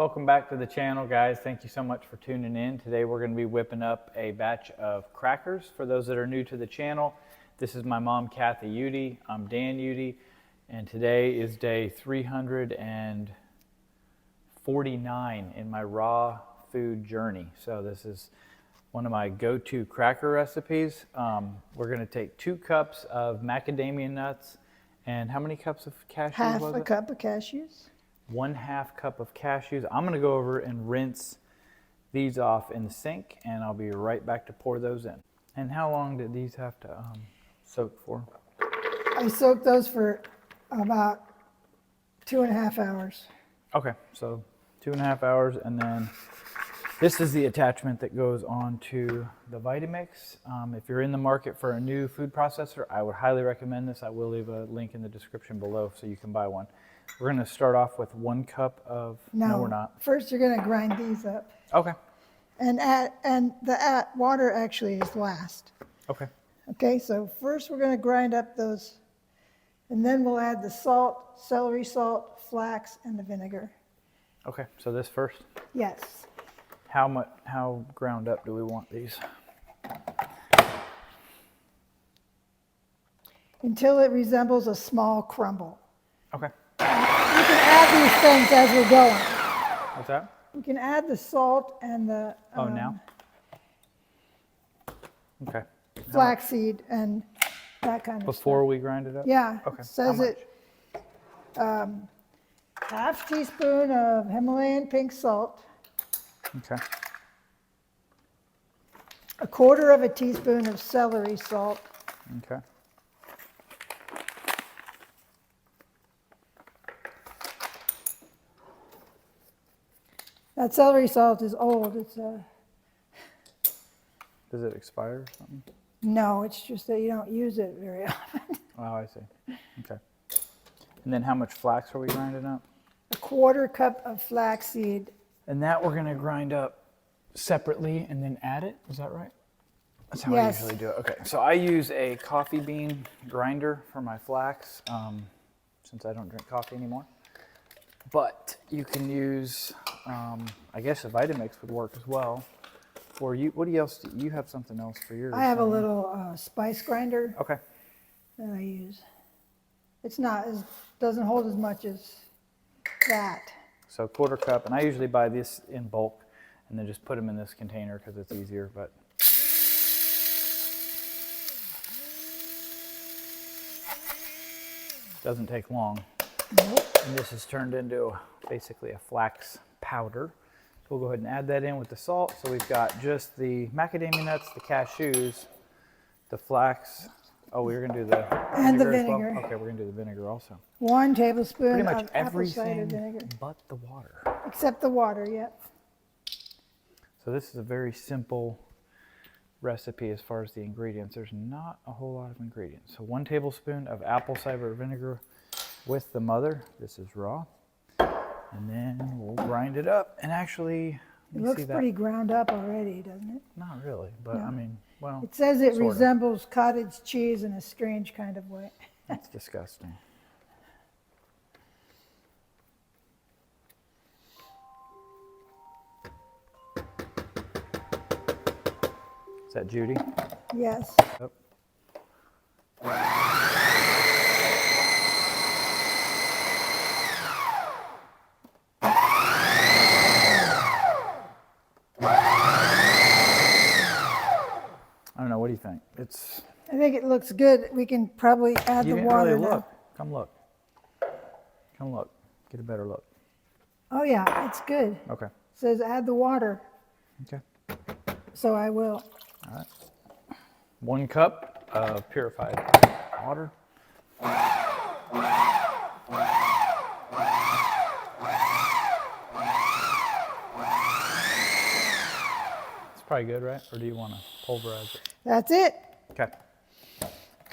Welcome back to the channel, guys. Thank you so much for tuning in. Today we're going to be whipping up a batch of crackers. For those that are new to the channel, this is my mom, Kathy Udy. I'm Dan Udy, and today is day 349 in my raw food journey. So this is one of my go-to cracker recipes. We're going to take 2 cups of macadamia nuts, and how many cups of cashews was it? Half a cup of cashews. 1/2 cup of cashews. I'm going to go over and rinse these off in the sink, and I'll be right back to pour those in. And how long did these have to soak for? I soaked those for about 2.5 hours. Okay, so 2.5 hours, and then this is the attachment that goes on to the Vitamix. If you're in the market for a new food processor, I would highly recommend this. I will leave a link in the description below so you can buy one. We're going to start off with 1 cup of... No, we're not. First, you're going to grind these up. Okay. And the water actually is last. Okay. Okay, so first we're going to grind up those, and then we'll add the salt, celery salt, flax, and the vinegar. Okay, so this first? Yes. How ground up do we want these? Until it resembles a small crumble. Okay. You can add these things as we're going. What's that? You can add the salt and the now? Okay. flaxseed and that kind of stuff. Before we grind it up? Yeah. Okay. It says it 1/2 teaspoon of Himalayan pink salt. Okay. 1/4 teaspoon of celery salt. Okay. That celery salt is old. It's Does it expire or something? no, it's just that you don't use it very often. Oh, I see. Okay. And then how much flax are we grinding up? 1/4 cup of flaxseed. And that we're going to grind up separately and then add it? Is that right? That's how Yes. I usually do it. Okay. So I use a coffee bean grinder for my flax since I don't drink coffee anymore. But you can use, I guess a Vitamix would work as well. Or what else do you have? Something else for yours? I have a little spice grinder Okay. that I use. It's not as doesn't hold as much as that. So 1/4 cup, and I usually buy this in bulk and then just put them in this container because it's easier. But doesn't take long. Nope. And this is turned into basically a flax powder. So we'll go ahead and add that in with the salt. So we've got just the macadamia nuts, the cashews, the flax. Oh, we're going to do the And the as well? vinegar. Okay, we're going to do the vinegar also. 1 tablespoon Pretty much of apple cider everything vinegar. but the water. Except the water, yep. So this is a very simple recipe as far as the ingredients. There's not a whole lot of ingredients. So 1 tablespoon of apple cider vinegar with the mother. This is raw. And then we'll grind it up. And actually, It looks pretty ground up already, doesn't it? Not really, but No. I mean, well, It says it sort of. resembles cottage cheese in a strange kind of way. That's disgusting. Is that Judy? Yes. Yep. I don't know. What do you think? I think it looks good. We can probably add You the didn't water really now. look. Come look. Come look. Get a better look. Oh yeah, it's good. Okay. It says add the water, Okay. so I will. All right. 1 cup of purified water. It's probably good, right? Or do you want to pulverize it? That's it. Okay.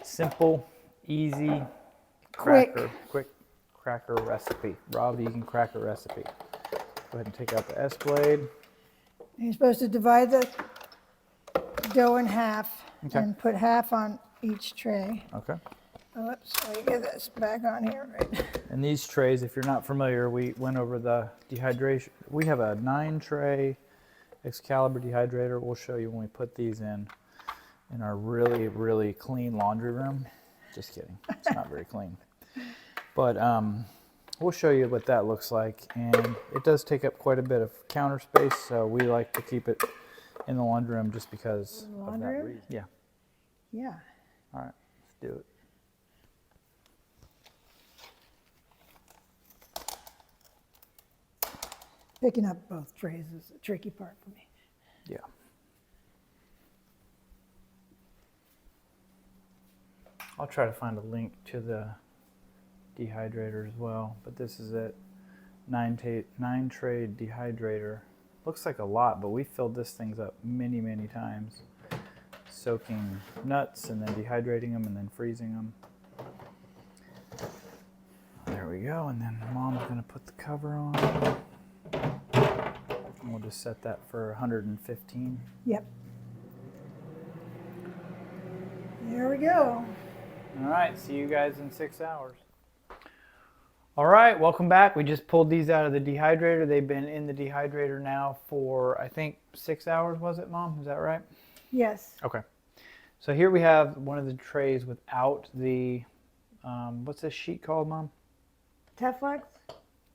Simple, easy, Quick. quick cracker recipe. Raw vegan cracker recipe. Go ahead and take out the S blade. You're supposed to divide the dough in half Okay. and put half on each tray. Okay. Oops, let me get this back on here, right? And these trays, if you're not familiar, we went over the dehydration. We have a 9-tray Excalibur dehydrator. We'll show you when we put these in our really, really clean laundry room. Just kidding. It's not very clean. But we'll show you what that looks like. And it does take up quite a bit of counter space, so we like to keep it in the laundry room just because of that reason. Yeah. Yeah. All right, let's do it. Picking up both trays is a tricky part for me. Yeah. I'll try to find a link to the dehydrator as well, but this is it. 9-tray dehydrator. Looks like a lot, but we filled this thing up many, many times. Soaking nuts and then dehydrating them and then freezing them. There we go, and then Mom's gonna put the cover on. And we'll just set that for 115. Yep. There we go. All right, see you guys in 6 hours. All right, welcome back. We just pulled these out of the dehydrator. They've been in the dehydrator now for, I think, 6 hours, was it, Mom? Is that right? Yes. Okay. So here we have one of the trays without the, what's this sheet called, Mom? Teflex?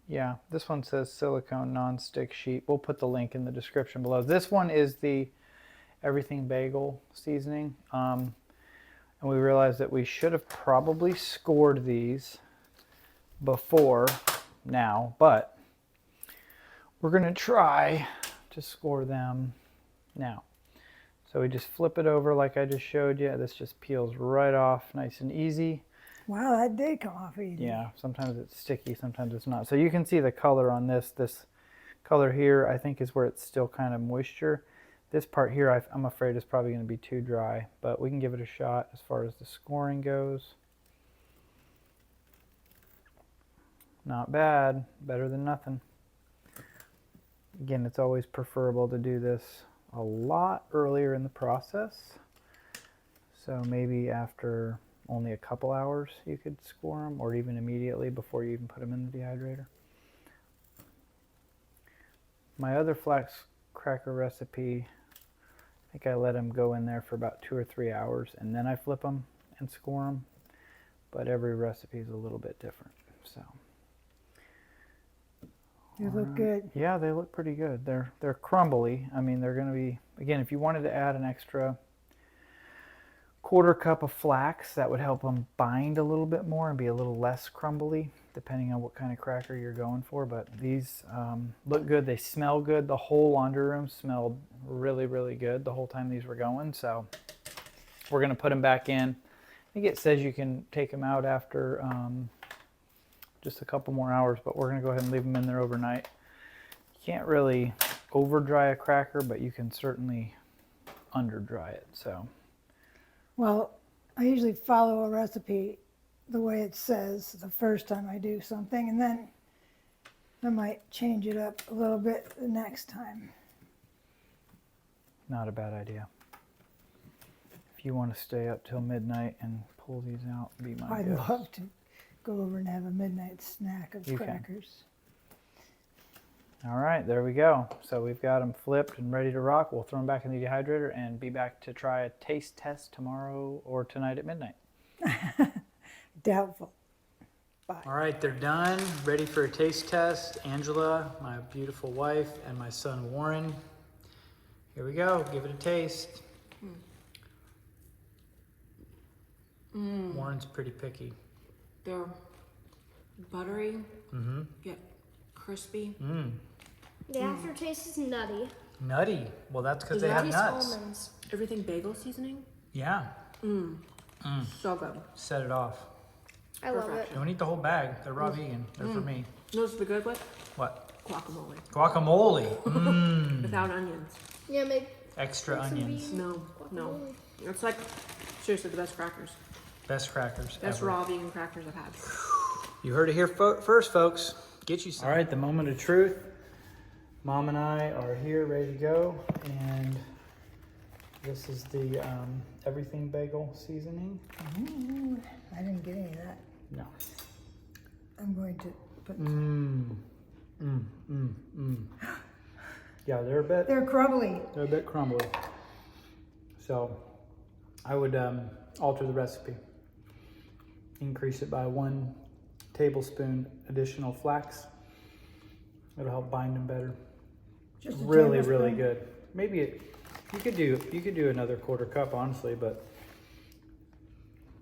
Yeah, this one says silicone non-stick sheet. We'll put the link in the description below. This one is the Everything Bagel seasoning. And we realized that we should have probably scored these before now, but we're going to try to score them now. So we just flip it over like I just showed you. This just peels right off nice and easy. Wow, that did come off easy. Yeah, sometimes it's sticky, sometimes it's not. So you can see the color on this. This color here, I think, is where it's still kind of moisture. This part here, I'm afraid is probably going to be too dry, but we can give it a shot as far as the scoring goes. Not bad, better than nothing. Again, it's always preferable to do this a lot earlier in the process. So maybe after only a couple hours you could score them, or even immediately before you even put them in the dehydrator. My other flax cracker recipe, I think I let them go in there for about 2 or 3 hours and then I flip them and score them. But every recipe is a little bit different. So They look good. yeah, they look pretty good. They're crumbly. I mean, they're going to be, again, if you wanted to add an extra 1/4 cup of flax, that would help them bind a little bit more and be a little less crumbly, depending on what kind of cracker you're going for. But these look good. They smell good. The whole laundry room smelled really, really good the whole time these were going. So we're going to put them back in. I think it says you can take them out after just a couple more hours, but we're going to go ahead and leave them in there overnight. You can't really over dry a cracker, but you can certainly under dry it. So. Well, I usually follow a recipe the way it says the first time I do something, and then I might change it up a little bit the next time. Not a bad idea. If you want to stay up till midnight and pull these out, be my I'd guest. love to go over and have a midnight snack of You can. crackers. All right, there we go. So we've got them flipped and ready to rock. We'll throw them back in the dehydrator and be back to try a taste test tomorrow or tonight at midnight. Doubtful. Bye. All right, they're done, ready for a taste test. Angela, my beautiful wife, and my son Warren. Here we go, give it a taste. Warren's pretty picky. They're buttery, yet crispy. The aftertaste is nutty. Nutty. Well, that's because Is they that have nuts. Almonds. Everything bagel seasoning. Yeah, So good. set it off. I love Perfect. it. Don't eat the whole bag. They're raw vegan. They're for me. You know what's the good with? What? Guacamole. Guacamole. Without onions. Yeah, make Extra some onions. vegan No, no. guacamole. It's like, seriously, the best crackers. Best crackers Best ever. raw vegan crackers I've had. You heard it here first, folks. Get you some. All right, the moment of truth. Mom and I are here ready to go, and This is the everything bagel seasoning. Ooh, I didn't get any of that. No. I'm going to put. Yeah, they're They're crumbly. a bit crumbly. So I would alter the recipe. Increase it by 1 tablespoon additional flax. It'll help bind them better. Just a Really tablespoon. good. Maybe you could do another 1/4 cup, honestly, but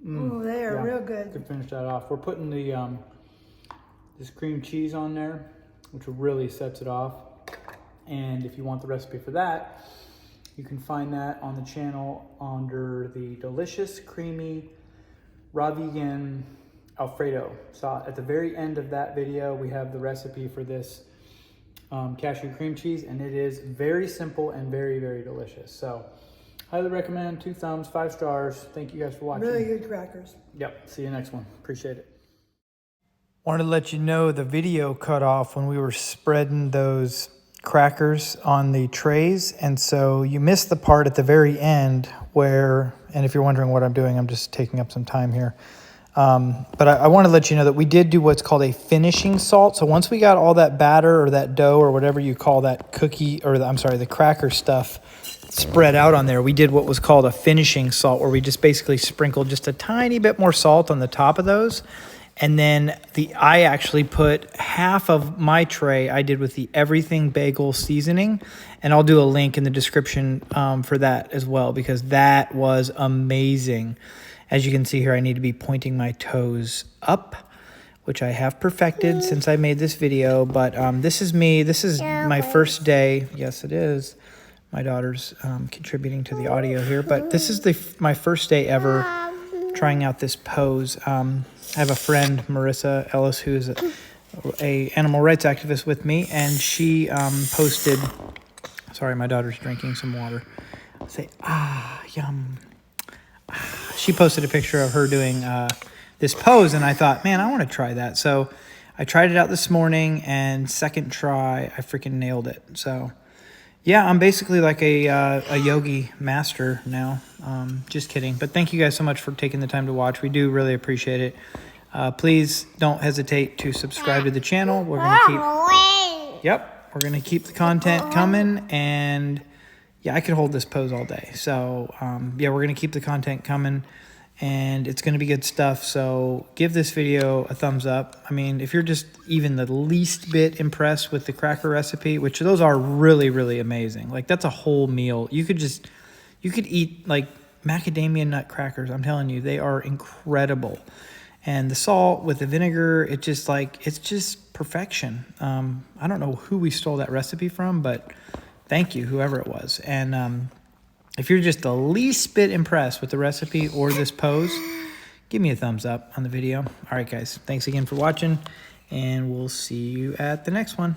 Oh, they are real to good. finish that off, we're putting the this cream cheese on there, which really sets it off. And if you want the recipe for that, you can find that on the channel under the delicious, creamy, raw vegan Alfredo. So at the very end of that video, we have the recipe for this cashew cream cheese, and it is very simple and very, very delicious. So highly recommend. 2 thumbs, 5 stars. Thank you guys for watching. Really good crackers. Yep. See you next one. Appreciate it. Wanted to let you know the video cut off when we were spreading those crackers on the trays. And so you missed the part at the very end where, and if you're wondering what I'm doing, I'm just taking up some time here. But I want to let you know that we did do what's called a finishing salt. So once we got all that batter or that dough or whatever you call that cookie, or the cracker stuff spread out on there, we did what was called a finishing salt, where we just basically sprinkled just a tiny bit more salt on the top of those. And then I actually put half of my tray I did with the everything bagel seasoning, and I'll do a link in the description for that as well, because that was amazing. As you can see here, I need to be pointing my toes up, which I have perfected since I made this video. But this is me. This is my first day. Yes, it is. My daughter's contributing to the audio here. But this is my first day ever trying out this pose. I have a friend, Marissa Ellis, who is a animal rights activist with me, and she posted. Sorry, my daughter's drinking some water. Say yum. She posted a picture of her doing this pose, and I thought, man, I want to try that. So I tried it out this morning, and second try, I freaking nailed it. So yeah, I'm basically like a yogi master now. Just kidding. But thank you guys so much for taking the time to watch. We do really appreciate it. Please don't hesitate to subscribe to the channel. We're gonna keep the content coming, and yeah, I could hold this pose all day. So yeah, we're gonna keep the content coming, and it's gonna be good stuff. So give this video a thumbs up. I mean, if you're just even the least bit impressed with the cracker recipe, which those are really, really amazing. Like, that's a whole meal. You could eat like macadamia nut crackers. I'm telling you, they are incredible. And the salt with the vinegar, it's just perfection. I don't know who we stole that recipe from, but thank you, whoever it was. And if you're just the least bit impressed with the recipe or this pose, give me a thumbs up on the video. All right, guys, thanks again for watching, and we'll see you at the next one.